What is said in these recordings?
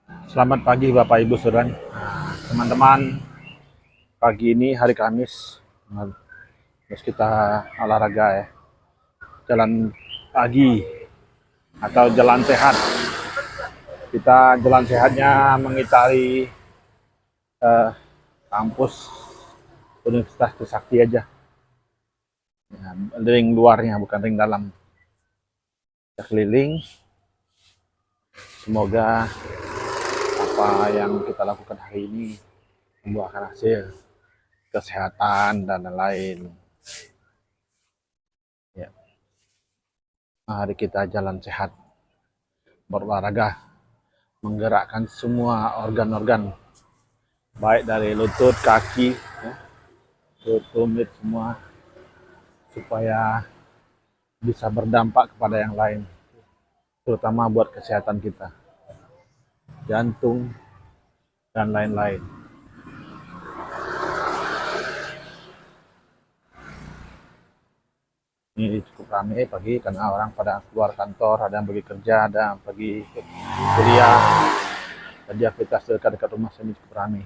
Selamat pagi Bapak Ibu Saudara. Teman-teman, pagi ini hari Kamis, terus kita olahraga ya, jalan pagi atau jalan sehat. Kita jalan sehatnya mengitari eh, kampus Universitas Trisakti aja, ya, ring luarnya bukan ring dalam. Kita keliling, semoga apa yang kita lakukan hari ini membuahkan hasil kesehatan dan lain-lain. Ya, mari kita jalan sehat, berolahraga, menggerakkan semua organ-organ, baik dari lutut, kaki, ya, tumit semua, supaya bisa berdampak kepada yang lain, terutama buat kesehatan kita, jantung, dan lain-lain. Ini cukup ramai pagi karena orang pada keluar kantor, ada yang pergi kerja, ada yang pergi kuliah. Jadi aktivitas dekat-dekat rumah sini cukup ramai.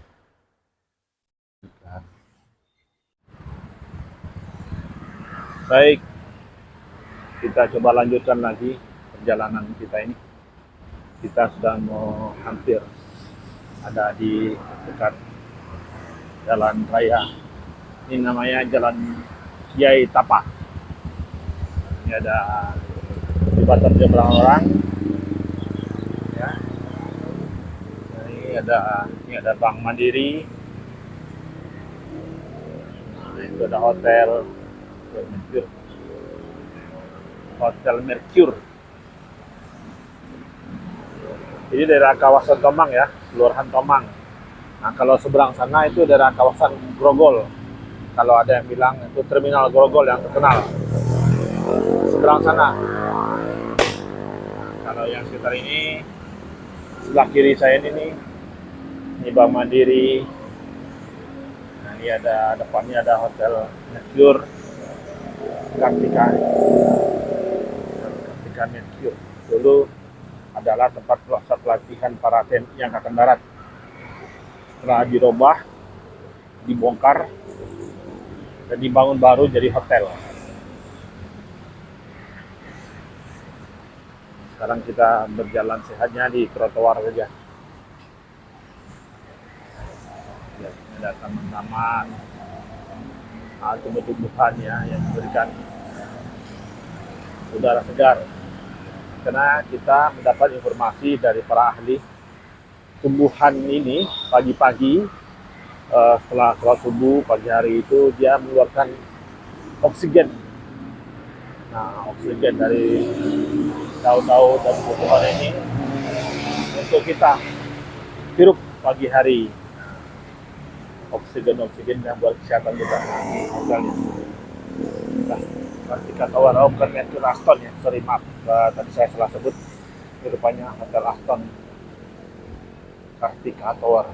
Baik, kita coba lanjutkan lagi perjalanan kita ini. Kita sudah mau hampir ada di dekat jalan raya. Ini namanya Jalan Kiai Tapa. Ini ada jembatan seberang orang. Ya. Ini ada Bank Mandiri. Nah, itu ada hotel Mercure. Hotel Mercure. Ini daerah kawasan Tomang ya, Kelurahan Tomang. Nah, kalau seberang sana itu daerah kawasan Grogol. Kalau ada yang bilang itu terminal Grogol yang terkenal. Seberang sana. Kalau yang sekitar ini, sebelah kiri saya ini Bank Mandiri. Nah, ini ada depannya ada Hotel Mercure, Kartika Mercure. Dulu adalah tempat pelatihan para TNI Angkatan Darat. Setelah dirubah, dibongkar, dan dibangun baru jadi hotel. Sekarang kita berjalan sehatnya di trotoar saja. Ya, ada taman-taman, tumbuh-tumbuhan ya, yang memberikan udara segar. Karena kita mendapat informasi dari para ahli tumbuhan ini pagi-pagi setelah sholat subuh pagi hari itu dia mengeluarkan oksigen. Nah, oksigen dari daun-daun dan tumbuhan ini untuk kita hirup pagi hari. Oksigen yang buat kesehatan kita. Nah, Kartika Tower, bukan Mercure Aston ya, sorry maaf, tadi saya salah sebut. Ini rupanya Hotel Aston Kartika Tower.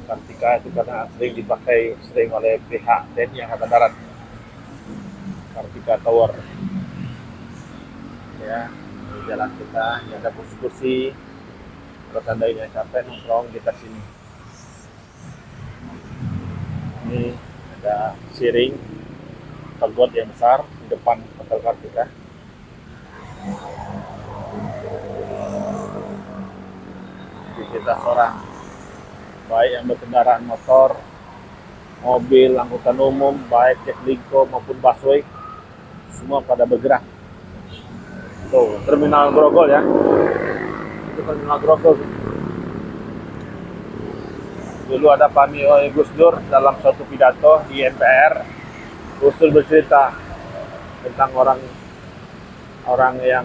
Kartika itu karena sering oleh pihak TNI Angkatan Darat. Kartika Tower. Ya, di jalan kita, ini ada kursi-kursi. Kalau seandainya capek nongkrong kita sini. Ini ada siring pagot yang besar di depan Hotel Kartika. Jadi kita seorang, baik yang berkendaraan motor, mobil, angkutan umum, baik Jaklingko maupun busway, semua pada bergerak. Tuh, terminal Grogol ya. Itu terminal Grogol. Dulu ada Pami oleh Gus Dur dalam suatu pidato di MPR. Gus Dur bercerita tentang orang yang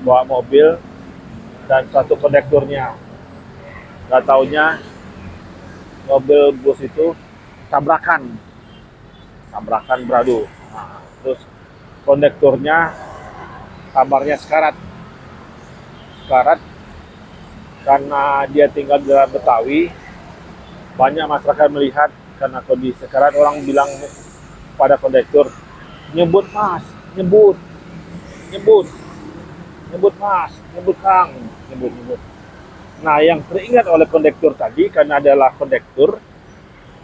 bawa mobil dan satu kondekturnya. Gak taunya mobil bus itu tabrakan beradu. Nah, terus kondekturnya kabarnya sekarat karena dia tinggal di dalam Betawi. Banyak masyarakat melihat karena kondisi sekarat, orang bilang pada kondektur, nyebut mas, nyebut. nyebut mas, nyebut kang, nyebut. Nah, yang teringat oleh kondektur tadi, karena adalah kondektur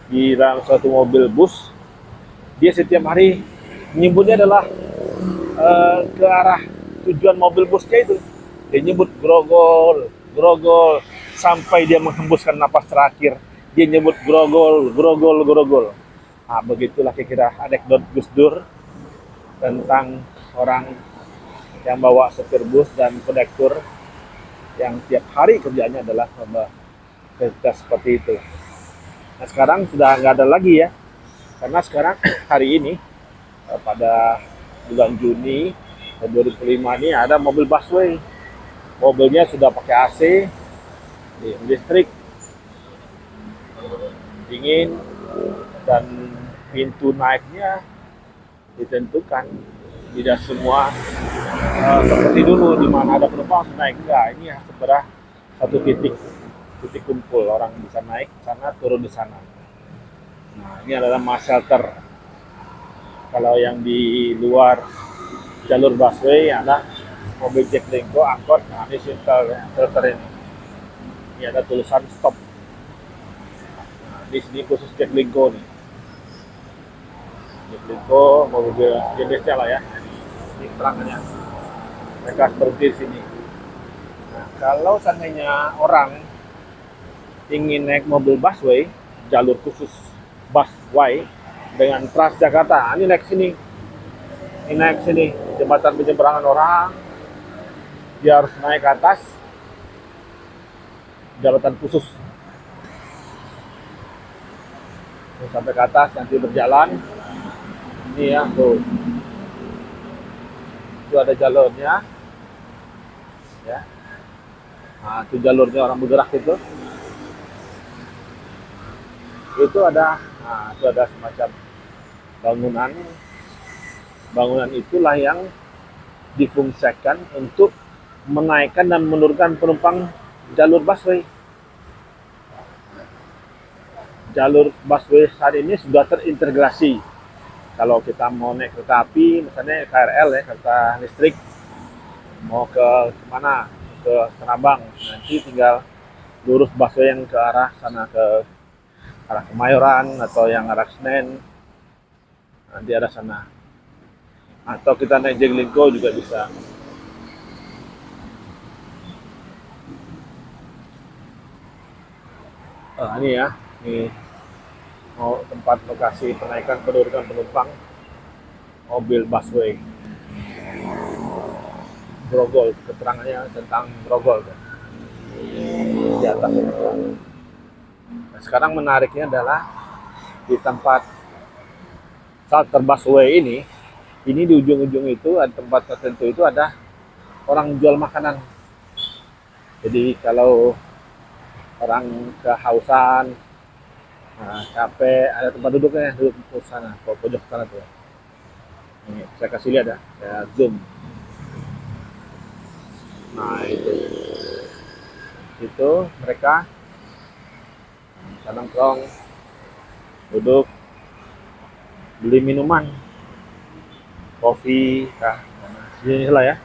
di dalam suatu mobil bus, dia setiap hari nyebutnya adalah ke arah tujuan mobil busnya itu. Dia nyebut grogol, grogol, sampai dia menghembuskan napas terakhir. Dia nyebut grogol, grogol, grogol. Nah, begitulah kira-kira anekdot Gus Dur tentang orang yang bawa supir bus dan kondektur yang tiap hari kerjanya adalah kerja seperti itu. Nah, sekarang sudah nggak ada lagi ya, karena sekarang hari ini pada bulan Juni 2005 ini ada mobil busway. Mobilnya sudah pakai AC, listrik, dingin, dan pintu naiknya ditentukan. Tidak semua seperti dulu di mana ada penumpang harus naik, enggak. Ini sebenarnya satu titik kumpul, orang bisa naik sana, turun di sana. Nah, ini adalah mass shelter. Kalau yang di luar jalur busway ada mobil Jaklingko, angkot. Nah, ini shelter ini. Ini ada tulisan stop. Nah, di sini khusus Jaklingko nih. Jaklingko mobil jenisnya lah ya. Ini keterangannya. Mereka berhenti di sini. Nah, kalau seandainya orang ingin naik mobil busway, jalur khusus busway dengan Transjakarta, ini naik sini. Ini naik sini, jembatan penyeberangan orang, dia harus naik ke atas, jabatan khusus. Sampai ke atas, nanti berjalan. Ini ya, tuh. Itu ada jalurnya. Ya. Nah, itu jalurnya orang bergerak itu. Itu ada semacam bangunan. Bangunan itulah yang difungsikan untuk menaikkan dan menurunkan penumpang jalur busway. Jalur busway saat ini sudah terintegrasi. Kalau kita mau naik kereta api, misalnya KRL ya, kereta listrik, mau ke mana? Ke Tanabang, nanti tinggal lurus busway yang ke arah sana, ke arah Kemayoran atau yang arah Senen, nanti ada sana. Atau kita naik Jaklingko juga bisa. Ini ya, ini tempat lokasi penaikan penurunan penumpang mobil busway. Grogol, keterangannya tentang grogol di atas. Nah, sekarang menariknya adalah di tempat shelter busway ini di ujung-ujung itu ada tempat tertentu itu ada orang jual makanan. Jadi kalau orang kehausan, capek, ada tempat duduknya, duduk di sana, pojok sana tuh. Ini saya kasih lihat ya, saya zoom. Nah itu mereka nongkrong, duduk, beli minuman, kopi, ini lah ya.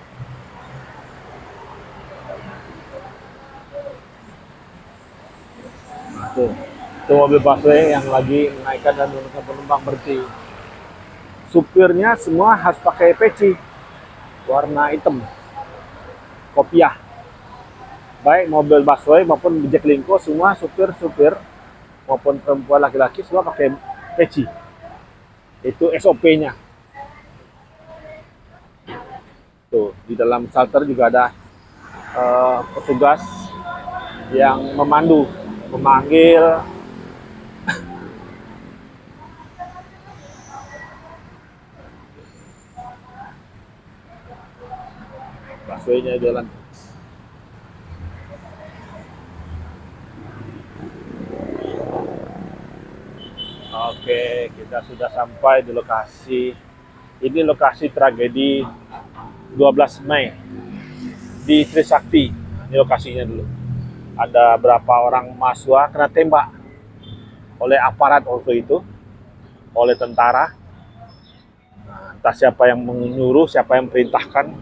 Nah, itu mobil busway yang lagi menaikkan dan menurunkan penumpang berhenti. Supirnya semua harus pakai peci warna hitam, kopiah. Baik mobil busway maupun Jaklingko, semua supir maupun perempuan laki-laki semua pakai peci. Itu SOP-nya. Tuh, di dalam shelter juga ada petugas yang memanggil. Busway-nya jalan. Oke, kita sudah sampai di lokasi. Ini lokasi tragedi 12 Mei di Trisakti. Ini lokasinya dulu. Ada berapa orang mahasiswa kena tembak oleh aparat waktu itu, oleh tentara. Nah, entah siapa yang menyuruh, siapa yang perintahkan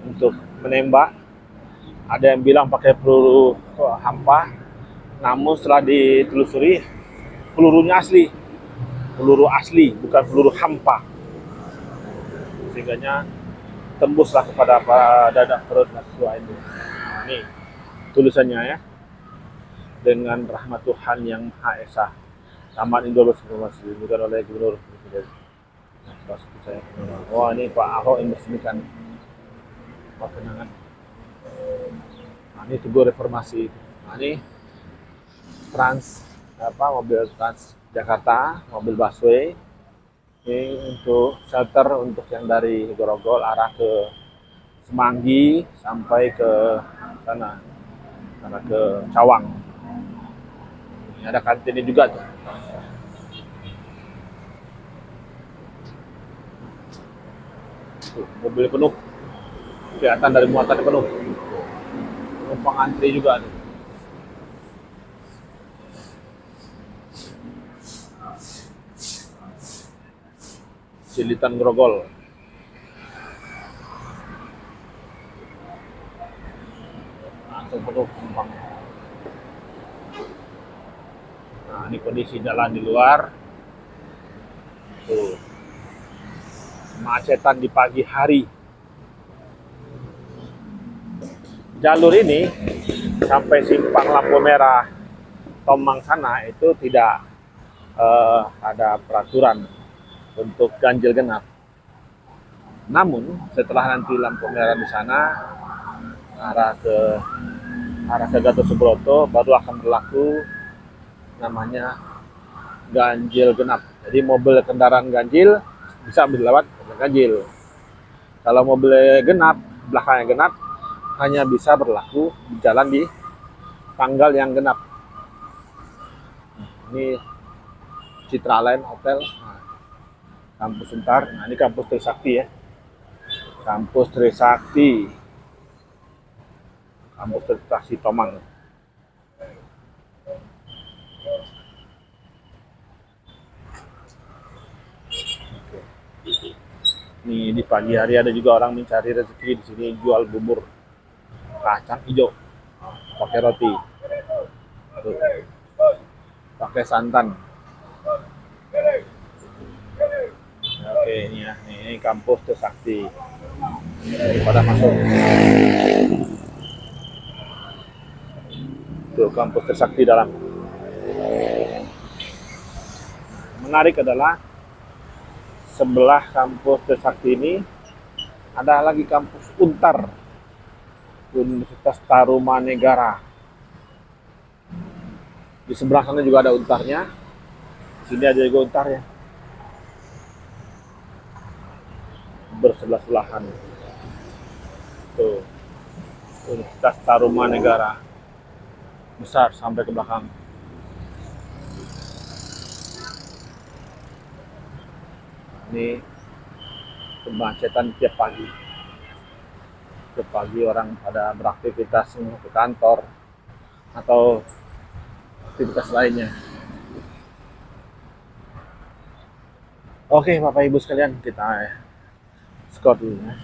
untuk menembak. Ada yang bilang pakai peluru hampa, namun setelah ditelusuri pelurunya asli, peluru asli, bukan peluru hampa, sehingga tembuslah kepada dada perut mahasiswa itu. Nah, ini tulisannya ya, dengan rahmat Tuhan yang Maha Esa. Taman Indo Informasi diberikan oleh Gubernur Presiden. Oh, ini Pak Ahok yang meresmikan kenangan. Nah, ini Tugu Reformasi. Nah, ini mobil Trans Jakarta, mobil busway. Ini untuk shelter untuk yang dari Grogol arah ke Semanggi sampai ke sana ke Cawang. Ini ada kantinnya juga tuh. Tuh, mobil penuh, kelihatan dari muatannya penuh. Penumpang antri juga nih. Cilitan Grogol. Langsung penuh penumpang. Nah, ini kondisi jalan di luar. Tuh. Macetan di pagi hari. Jalur ini sampai simpang lampu merah Tomang sana itu tidak ada peraturan untuk ganjil genap. Namun setelah nanti lampu merah di sana arah ke Gatot Subroto baru akan berlaku namanya ganjil genap. Jadi mobil kendaraan ganjil bisa berlewat ganjil. Kalau mobil genap, belakangnya genap, hanya bisa berlaku di jalan di tanggal yang genap. Ini Citraland Hotel. Kampus Untar. Nah, ini kampus Trisakti ya. Kampus Trisakti. Kampus Trisakti Tomang. Nih di pagi hari ada juga orang mencari rezeki di sini jual bubur kacang hijau pakai roti. Tuh. Pakai santan. Oke, ini ya, ini kampus Trisakti. Pada masuk. Tuh kampus Trisakti dalam. Menarik adalah sebelah kampus Trisakti ini ada lagi kampus Untar, Universitas Tarumanegara. Di sebelah sana juga ada Untarnya. Di sini ada juga Untarnya. Bersebelah-sebelahan. Tuh. Universitas Tarumanegara. Besar sampai ke belakang. Ini kemacetan tiap pagi. Tiap pagi orang pada beraktivitas ke kantor atau aktivitas lainnya. Oke, Bapak Ibu sekalian, kita skor dulu ya.